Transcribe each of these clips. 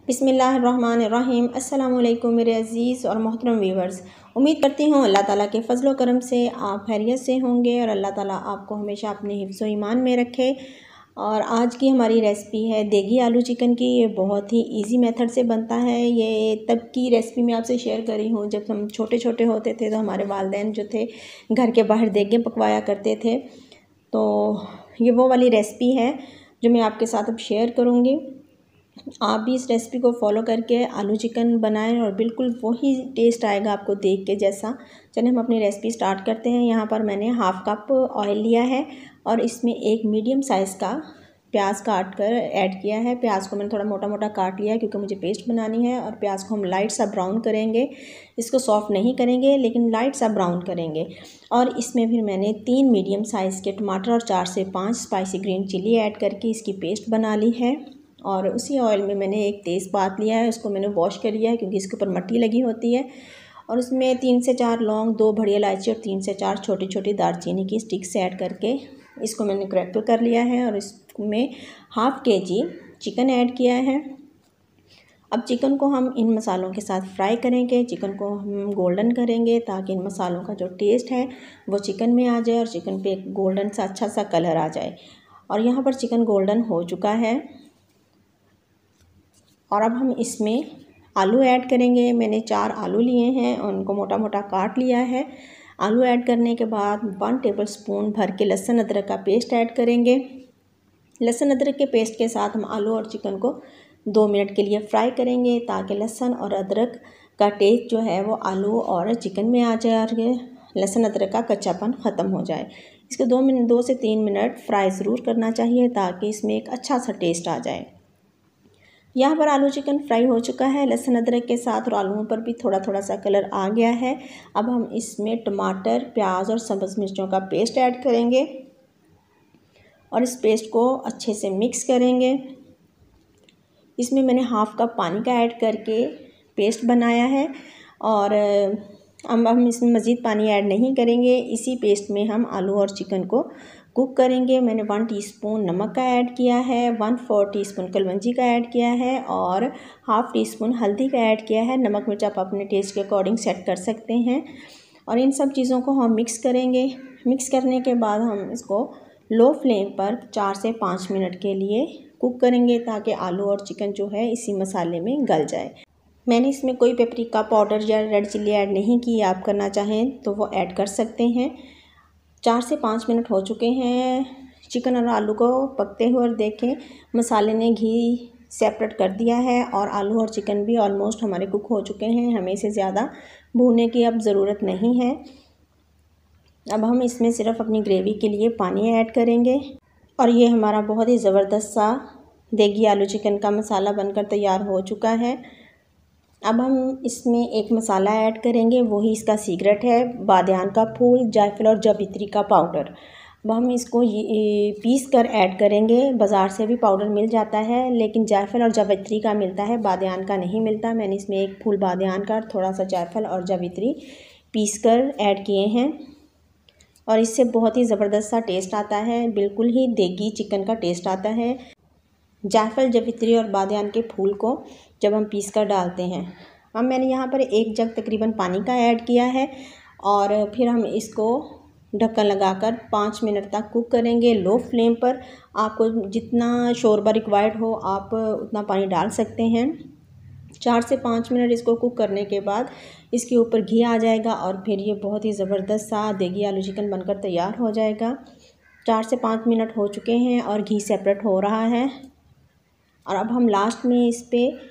बिस्मिल्लाहिर्रहमानिर्रहीम। अस्सलाम वालेकुम मेरे अज़ीज़ और मोहतरम व्यूवर्स। उम्मीद करती हूँ अल्लाह ताला के फ़ज़ल व करम से आप खैरियत से होंगे और अल्लाह ताला आपको हमेशा अपने हिफ्ज़ व ईमान में रखे। और आज की हमारी रेसिपी है देगी आलू चिकन की। ये बहुत ही इजी मेथड से बनता है। ये तब की रेसिपी मैं आपसे शेयर करी हूँ जब हम छोटे छोटे होते थे, तो हमारे वालिदैन जो थे घर के बाहर देगें पकवाया करते थे। तो ये वो वाली रेसिपी है जो मैं आपके साथ अब शेयर करूँगी। आप भी इस रेसिपी को फॉलो करके आलू चिकन बनाएं और बिल्कुल वही टेस्ट आएगा आपको देख के जैसा। चलिए हम अपनी रेसिपी स्टार्ट करते हैं। यहाँ पर मैंने हाफ़ कप ऑयल लिया है और इसमें एक मीडियम साइज़ का प्याज काट कर ऐड किया है। प्याज को मैंने थोड़ा मोटा मोटा काट लिया है क्योंकि मुझे पेस्ट बनानी है। और प्याज को हम लाइट सा ब्राउन करेंगे, इसको सॉफ्ट नहीं करेंगे लेकिन लाइट सा ब्राउन करेंगे। और इसमें फिर मैंने 3 मीडियम साइज़ के टमाटर और 4 से 5 स्पाइसी ग्रीन चिली ऐड करके इसकी पेस्ट बना ली है। और उसी ऑयल में मैंने एक तेज़पात लिया है, उसको मैंने वॉश कर लिया है क्योंकि इसके ऊपर मट्टी लगी होती है। और उसमें 3 से 4 लौंग, 2 बड़ी इलायची और 3 से 4 छोटी छोटी दालचीनी की स्टिक्स ऐड करके इसको मैंने क्रैकल कर लिया है। और इसमें हाफ़ kg चिकन ऐड किया है। अब चिकन को हम इन मसालों के साथ फ्राई करेंगे। चिकन को हम गोल्डन करेंगे ताकि इन मसालों का जो टेस्ट है वो चिकन में आ जाए और चिकन पे एक गोल्डन सा अच्छा सा कलर आ जाए। और यहाँ पर चिकन गोल्डन हो चुका है। और अब हम इसमें आलू ऐड करेंगे। मैंने 4 आलू लिए हैं और उनको मोटा मोटा काट लिया है। आलू ऐड करने के बाद 1 टेबलस्पून भर के लहसुन अदरक का पेस्ट ऐड करेंगे। लहसुन अदरक के पेस्ट के साथ हम आलू और चिकन को 2 मिनट के लिए फ्राई करेंगे ताकि लहसुन और अदरक का टेस्ट जो है वो आलू और चिकन में आ जाए और लहसुन अदरक का कच्चापन ख़त्म हो जाए। इसको 2 से 3 मिनट फ्राई ज़रूर करना चाहिए ताकि इसमें एक अच्छा सा टेस्ट आ जाए। यहाँ पर आलू चिकन फ्राई हो चुका है लहसुन अदरक के साथ और आलूओं पर भी थोड़ा थोड़ा सा कलर आ गया है। अब हम इसमें टमाटर, प्याज और सब्ज़ मिर्चों का पेस्ट ऐड करेंगे और इस पेस्ट को अच्छे से मिक्स करेंगे। इसमें मैंने हाफ़ कप पानी का ऐड करके पेस्ट बनाया है। और अब हम इसमें मज़ीद पानी ऐड नहीं करेंगे। इसी पेस्ट में हम आलू और चिकन को कुक करेंगे। मैंने 1 टीस्पून नमक का ऐड किया है, 1/4 टीस्पून कलवंजी का ऐड किया है और हाफ़ टीस्पून हल्दी का ऐड किया है। नमक मिर्च आप अपने टेस्ट के अकॉर्डिंग सेट कर सकते हैं। और इन सब चीज़ों को हम मिक्स करेंगे। मिक्स करने के बाद हम इसको लो फ्लेम पर 4 से 5 मिनट के लिए कुक करेंगे ताकि आलू और चिकन जो है इसी मसाले में गल जाए। मैंने इसमें कोई पेपरिका पाउडर या रेड चिल्ली ऐड नहीं की। आप करना चाहें तो वो ऐड कर सकते हैं। 4 से 5 मिनट हो चुके हैं चिकन और आलू को पकते हुए और देखें मसाले ने घी सेपरेट कर दिया है और आलू और चिकन भी ऑलमोस्ट हमारे कुक हो चुके हैं। हमें इसे ज़्यादा भूनने की अब ज़रूरत नहीं है। अब हम इसमें सिर्फ अपनी ग्रेवी के लिए पानी ऐड करेंगे और ये हमारा बहुत ही ज़बरदस्त सा देगी आलू चिकन का मसाला बनकर तैयार हो चुका है। अब हम इसमें एक मसाला ऐड करेंगे, वही इसका सीक्रेट है, बादियान का फूल, जायफल और जावित्री का पाउडर। अब हम इसको पीस कर ऐड करेंगे। बाज़ार से भी पाउडर मिल जाता है लेकिन जायफल और जावित्री का मिलता है, बादियान का नहीं मिलता। मैंने इसमें एक फूल बादियान का, थोड़ा सा जायफल और जावित्री पीस कर ऐड किए हैं और इससे बहुत ही ज़बरदस्त सा टेस्ट आता है। बिल्कुल ही देगी चिकन का टेस्ट आता है जायफल, जावित्री और बादियान के फूल को जब हम पीस कर डालते हैं। अब मैंने यहाँ पर 1 जग तकरीबन पानी का ऐड किया है और फिर हम इसको ढक्कन लगाकर 5 मिनट तक कुक करेंगे लो फ्लेम पर। आपको जितना शोरबा रिक्वायर्ड हो आप उतना पानी डाल सकते हैं। 4 से 5 मिनट इसको कुक करने के बाद इसके ऊपर घी आ जाएगा और फिर ये बहुत ही ज़बरदस्त सा देगी आलू चिकन बनकर तैयार हो जाएगा। 4 से 5 मिनट हो चुके हैं और घी सेपरेट हो रहा है। और अब हम लास्ट में इस पर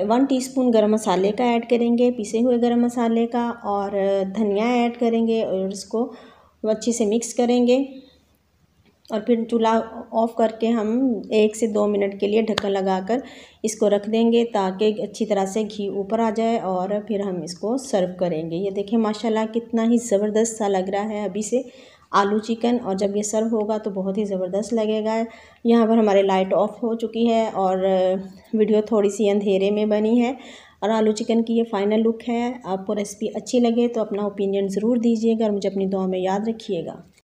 1 टीस्पून गरम मसाले का ऐड करेंगे, पिसे हुए गरम मसाले का, और धनिया ऐड करेंगे और इसको अच्छे से मिक्स करेंगे। और फिर चूल्हा ऑफ़ करके हम 1 से 2 मिनट के लिए ढक्कन लगाकर इसको रख देंगे ताकि अच्छी तरह से घी ऊपर आ जाए और फिर हम इसको सर्व करेंगे। ये देखें माशाल्लाह कितना ही ज़बरदस्त सा लग रहा है अभी से आलू चिकन, और जब ये सर्व होगा तो बहुत ही ज़बरदस्त लगेगा। यहाँ पर हमारे लाइट ऑफ हो चुकी है और वीडियो थोड़ी सी अंधेरे में बनी है और आलू चिकन की ये फ़ाइनल लुक है। आपको रेसिपी अच्छी लगे तो अपना ओपिनियन ज़रूर दीजिएगा और मुझे अपनी दुआ में याद रखिएगा।